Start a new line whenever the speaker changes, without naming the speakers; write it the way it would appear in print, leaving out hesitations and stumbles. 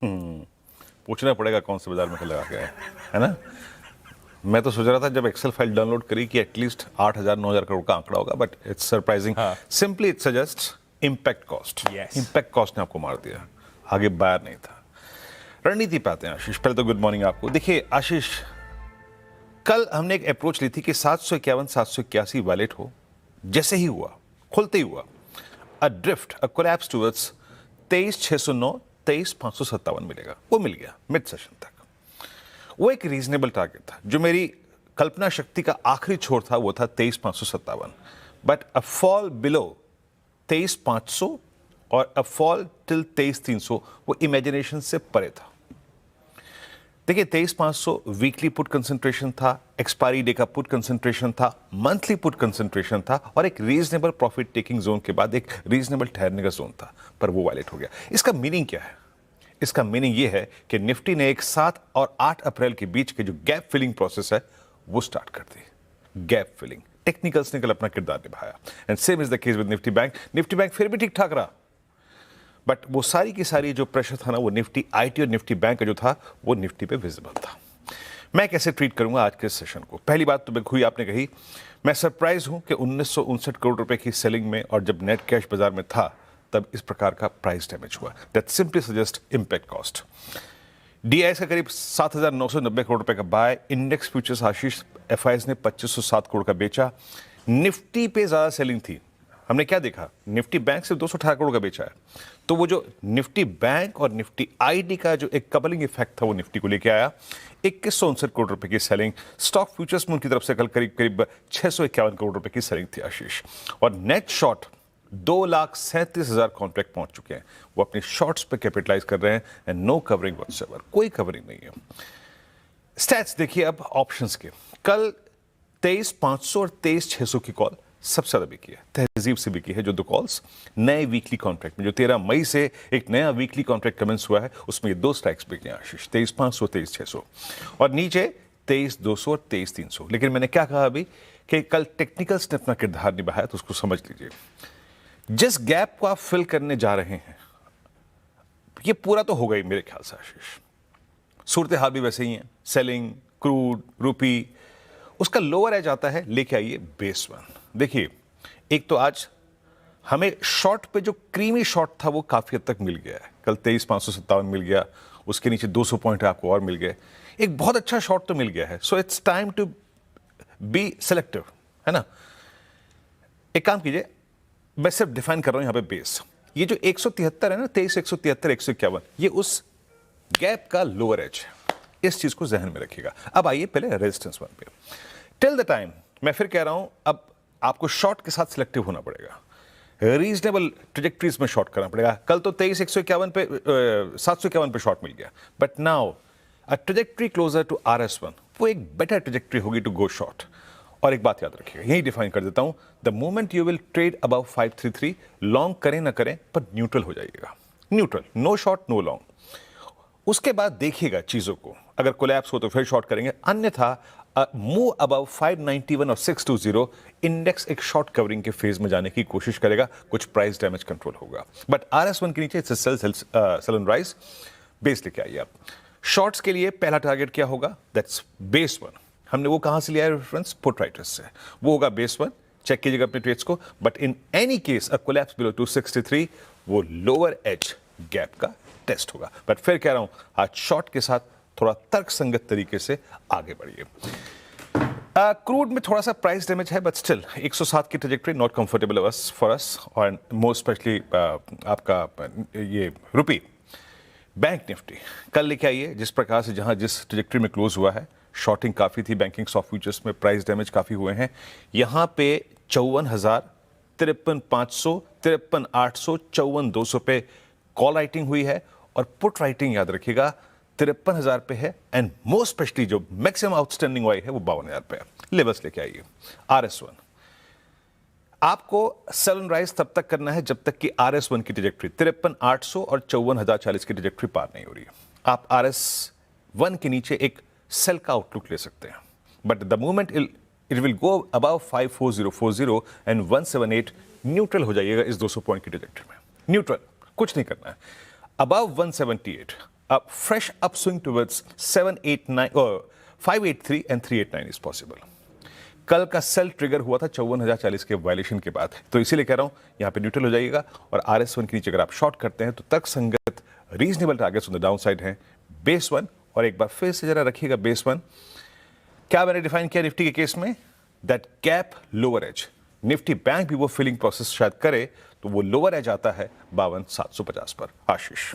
पूछना पड़ेगा कौन से बाजार में लगा के है ना। मैं तो सोच रहा था जब एक्सेल फाइल डाउनलोड करी कि एटलीस्ट 8,000 9,000 करोड़ का आंकड़ा होगा, but it's surprising. Simply it suggest impact cost. Impact cost ने आपको मार दिया, आगे बायर नहीं था। रणनीति पे आते हैं आशीष। पहले तो गुड मॉर्निंग आपको। देखिए आशीष, कल हमने एक अप्रोच ली थी कि 751 781 वैलिड हो, जैसे ही हुआ खुलते ही हुआ अ ड्रिफ्ट अ कोलैप्स टुवर्ड्स 23,609 23,557 मिलेगा। वो मिल गया मिड सेशन तक। वो एक रीजनेबल टारगेट था। जो मेरी कल्पना शक्ति का आखिरी छोर था वो था 23,557, बट अ फॉल बिलो 23,500 और अ फॉल टिल 23,300 वो इमेजिनेशन से परे था। देखिए 23,500 वीकली पुट कंसंट्रेशन था, एक्सपायरी डे का पुट कंसंट्रेशन था, मंथली पुट कंसंट्रेशन था और एक रीजनेबल प्रॉफिट टेकिंग जोन के बाद एक रीजनेबल ठहरने का जोन था, पर वो वैलिड हो गया। इसका मीनिंग क्या है? इसका मीनिंग ये है कि निफ्टी ने एक 7 और 8 अप्रैल के बीच के जो गैप फिलिंग प्रोसेस है वो स्टार्ट कर दी। गैप फिलिंग टेक्निकल्स ने कल अपना किरदार निभाया and same is the case with Nifty bank. Nifty bank फिर भी ठीक ठाक रहा, बट वो सारी की सारी जो प्रेशर था ना वो निफ्टी आईटी और निफ्टी बैंक का जो था वो निफ्टी पे विजिबल था। मैं कैसे ट्रीट करूंगा आज के सेशन को? पहली बात तो बिल्कुल आपने कही, मैं सरप्राइज हूं कि 1959 करोड़ रुपए की सेलिंग में और जब नेट कैश बाजार में था तब इस प्रकार का प्राइस डैमेज हुआ। That simply suggest impact cost. DIIs का करीब 7,990 करोड़ रुपए का बाय। इंडेक्स फ्यूचर्स आशीष एफआईएस ने 2,507 करोड़ का बेचा। निफ्टी पे ज्यादा सेलिंग थी। हमने क्या देखा? निफ्टी बैंक सिर्फ 218 करोड़ का बेचा है। तो वो जो निफ्टी बैंक और निफ्टी आईडी का जो एक कपलिंग इफेक्ट था वो निफ्टी को लेके आया। 2159 करोड़ रुपए की सेलिंग। स्टॉक फ्यूचर्स में उनकी तरफ से कल करीब करीब 651 करोड़ रुपए की सेलिंग थी आशीष। और नेट शॉर्ट 2,37,000 कॉन्ट्रैक्ट पहुंच चुके हैं। वो अपने शॉर्ट्स पे कैपिटलाइज कर रहे हैं एंड नो कवरिंग व्हाटसएवर, कोई कवरिंग नहीं है। स्टैट्स देखिए अब ऑप्शंस के। कल 23,500 और 23,600 की कॉल सबसे ज्यादा बिकी है, तहजीब से बिकी है। जो दो कॉल्स नए वीकली कॉन्ट्रैक्ट में जो 13 मई से एक नया वीकली कॉन्ट्रैक्ट कमेंस हुआ है उसमें ये दो स्ट्राइक्स बिके हैं आशीष, 23,500 23,600 और नीचे 23,200 और 23,300। लेकिन मैंने क्या कहा अभी कि कल टेक्निकल्स ने अपना किरदार निभाया, तो उसको समझ लीजिए। जिस गैप को आप फिल करने जा रहे हैं ये पूरा तो हो गई मेरे ख्याल से आशीष। सूरत हाल भी वैसे ही है, सेलिंग क्रूड रूपी, उसका लोअर एज आता है, लेके आइए बेस वन। देखिए एक तो आज हमें शॉर्ट पे जो क्रीमी शॉर्ट था वो काफी हद तक मिल गया है। कल 23,557 मिल गया, उसके नीचे 200 पॉइंट आपको और मिल गए। एक बहुत अच्छा शॉर्ट तो मिल गया है। So it's time to be selective, है ना। एक काम कीजिए, मैं सिर्फ डिफाइन कर रहा हूं यहां पे बेस। ये जो 173 है ना, 23,173 151, ये उस गैप का लोअर एज है। इस चीज को जहन में रखिएगा। अब आइए पहले रेजिस्टेंस वन पे। टिल द टाइम मैं फिर कह रहा हूं, अब आपको शॉर्ट के साथ सिलेक्टिव होना पड़ेगा, रीजनेबल ट्रेजेक्टरीज में शॉर्ट करना पड़ेगा। कल तो 23,151 पे 751 पे शॉर्ट मिल गया, but now a trajectory closer to RS1 वो एक बेटर ट्रेजेक्टरी होगी टू गो शॉर्ट। और एक बात याद रखिएगा, यही डिफाइन कर देता हूं, the moment you will trade about 533, long करें ना करें पर न्यूट्रल हो जाइएगा। Neutral, no short no long. उसके बाद देखिएगा चीजों को, अगर कोलैप्स हो तो फिर शॉर्ट करेंगे, अन्यथा मूव अबव 591 और 620 इंडेक्स एक शॉर्ट कवरिंग के फेज में जाने की कोशिश करेगा, कुछ प्राइस डैमेज कंट्रोल होगा। बट RS1 के नीचे it's sell and rise. Base लेके आइए आप। शॉर्ट्स के लिए पहला टारगेट क्या होगा? That's base one. हमने वो कहां से लिया है रेफरेंस? पुट राइटर्स से। वो होगा बेस वन। चेक कीजिएगा अपने ट्रेड्स को। But in any case a collapse below 263 वो लोअर एज गैप का टेस्ट होगा। बट फिर कह रहा हूं आज शॉर्ट के साथ थोड़ा तर्कसंगत तरीके से आगे बढ़िए। क्रूड में थोड़ा सा प्राइस डैमेज है, बट स्टिल 107 की trajectory not comfortable for us और मोर स्पेशली आपका ये रुपी। बैंक निफ्टी कल लेके आइए जिस प्रकार से, जहां जिस ट्रेजेक्टरी में क्लोज हुआ है, शॉर्टिंग काफी थी, बैंकिंग सॉफ्ट फ्यूचर्स में प्राइस डैमेज काफी हुए हैं। यहां पे 54,000, 53,500, 53,800, 54,200 पे कॉल राइटिंग हुई है और पुट राइटिंग याद रखिएगा 53,000 पे है एंड मोस्ट स्पेशली जो मैक्सिमम आउटस्टैंडिंग वाई है वो 52,000 पे है। लेवल्स लेके आइए। RS1 आपको सेल एंड राइज तब तक करना है जब तक कि RS1 की ट्रेजेक्टरी 53,800 और 54,040 की ट्रेजेक्टरी पार नहीं हो रही है। आप RS1 के नीचे एक सेल का आउटलुक ले सकते हैं, but the moment it will go above 54040 and 178 neutral हो जाइएगा इस 200 पॉइंट की ट्रेजेक्टरी में। न्यूट्रल, कुछ नहीं करना है। Above 178 fresh upswing towards 789 or 583 and 389 is possible. कल का सेल ट्रिगर हुआ था 54,040 के वायलेशन के बाद, तो इसीलिए कह रहा हूं यहां पे न्यूट्रल हो जाइएगा और RS1 के नीचे अगर आप शॉर्ट करते हैं तो तर्क संगत reasonable targets on the down side हैं बेस 1 और एक बार फिर से जरा रखिएगा बेस 1 क्या मैंने डिफाइन किया निफ्टी के केस में, that gap lower edge. Nifty bank भी वो फिलिंग प्रोसेस शायद करे तो वो लोअर एज आता है 52,750 पर। आशीष।